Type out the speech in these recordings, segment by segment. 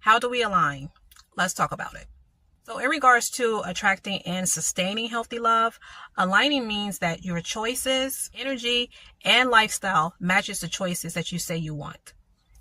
How do we align? Let's talk about it. So in regards to attracting and sustaining healthy love, aligning means that your choices, energy, and lifestyle matches the choices that you say you want.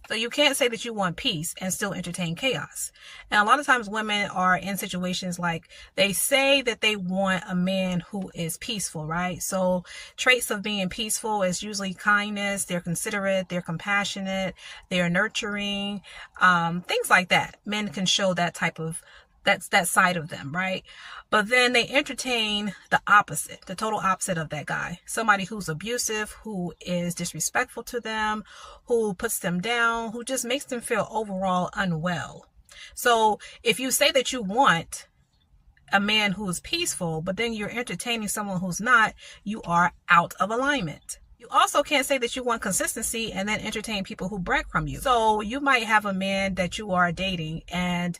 So you can't say that you want peace and still entertain chaos. And a lot of times women are in situations like they say that they want a man who is peaceful, right? So traits of being peaceful is usually kindness, they're considerate, they're compassionate, they're nurturing, things like that. Men can show that type of that side of them, right? But then they entertain the opposite, the total opposite of that guy. Somebody who's abusive, who is disrespectful to them, who puts them down, who just makes them feel overall unwell. So if you say that you want a man who's peaceful, but then you're entertaining someone who's not, you are out of alignment. You also can't say that you want consistency and then entertain people who breadcrumb you. So you might have a man that you are dating and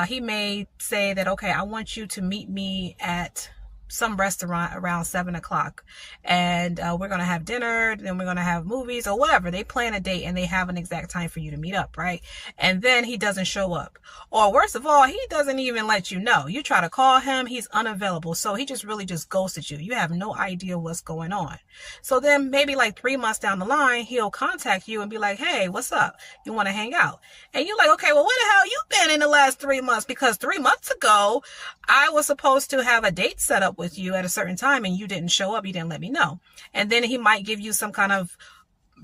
he may say that, okay, I want you to meet me at some restaurant around 7 o'clock and we're going to have dinner, then we're going to have movies or whatever. They plan a date and they have an exact time for you to meet up, right? And then he doesn't show up. Or worst of all, he doesn't even let you know. You try to call him, he's unavailable. So he just ghosted you. You have no idea what's going on. So then maybe like 3 months down the line, he'll contact you and be like, hey, what's up? You want to hang out? And you're like, okay, well, where the hell you been in the last 3 months? Because 3 months ago, I was supposed to have a date set up with you at a certain time and you didn't show up. You didn't let me know. And then he might give you some kind of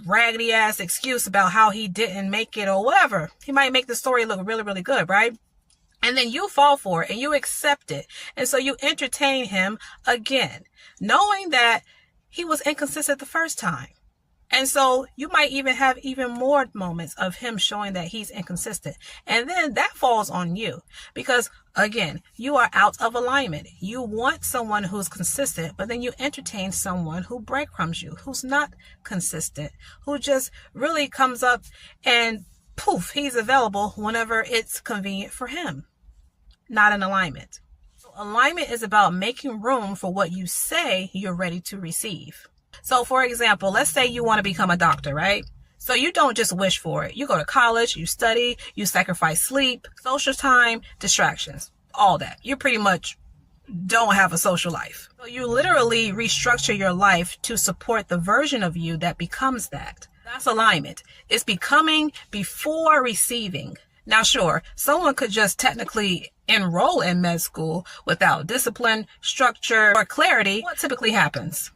raggedy ass excuse about how he didn't make it or whatever. He might make the story look really, really good, right? And then you fall for it and you accept it. And so you entertain him again, knowing that he was inconsistent the first time. And so you might even have even more moments of him showing that he's inconsistent. And then that falls on you because, again, you are out of alignment. You want someone who's consistent, but then you entertain someone who breadcrumbs you, who's not consistent, who just really comes up and poof, he's available whenever it's convenient for him. Not in alignment. So alignment is about making room for what you say you're ready to receive. So for example, let's say you want to become a doctor, right? So you don't just wish for it. You go to college, you study, you sacrifice sleep, social time, distractions, all that. You pretty much don't have a social life. So you literally restructure your life to support the version of you that becomes that. That's alignment. It's becoming before receiving. Now, sure, someone could just technically enroll in med school without discipline, structure, or clarity. What typically happens?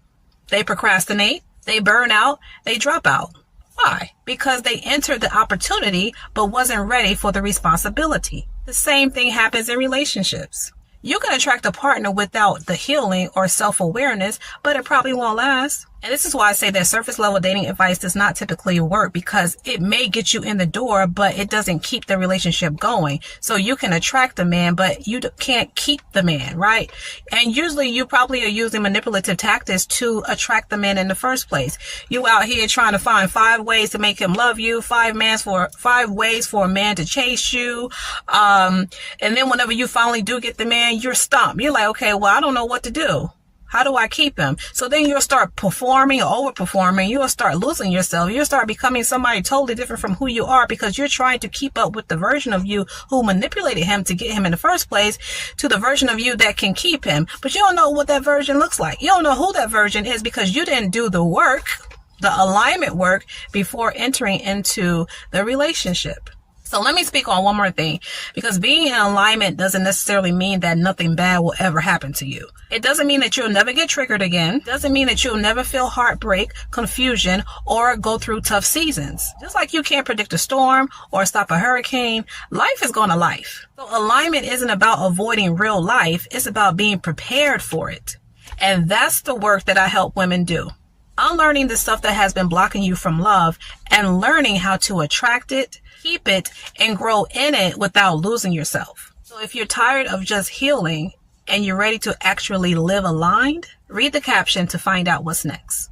They procrastinate, they burn out, they drop out. Why? Because they entered the opportunity but wasn't ready for the responsibility. The same thing happens in relationships. You can attract a partner without the healing or self-awareness, but it probably won't last. And this is why I say that surface level dating advice does not typically work, because it may get you in the door, but it doesn't keep the relationship going. So you can attract a man, but you can't keep the man, right? And usually you probably are using manipulative tactics to attract the man in the first place. You out here trying to find 5 ways to make him love you, 5 ways for a man to chase you. And then whenever you finally do get the man, you're stumped. You're like, okay, well, I don't know what to do. How do I keep him? So then you'll start performing or overperforming. You'll start losing yourself. You'll start becoming somebody totally different from who you are, because you're trying to keep up with the version of you who manipulated him to get him in the first place to the version of you that can keep him. But you don't know what that version looks like. You don't know who that version is because you didn't do the work, the alignment work, before entering into the relationship. So let me speak on one more thing, because being in alignment doesn't necessarily mean that nothing bad will ever happen to you. It doesn't mean that you'll never get triggered again. It doesn't mean that you'll never feel heartbreak, confusion, or go through tough seasons. Just like you can't predict a storm or stop a hurricane, life is going to life. So alignment isn't about avoiding real life. It's about being prepared for it. And that's the work that I help women do. Unlearning the stuff that has been blocking you from love and learning how to attract it, keep it, and grow in it without losing yourself. So if you're tired of just healing and you're ready to actually live aligned, read the caption to find out what's next.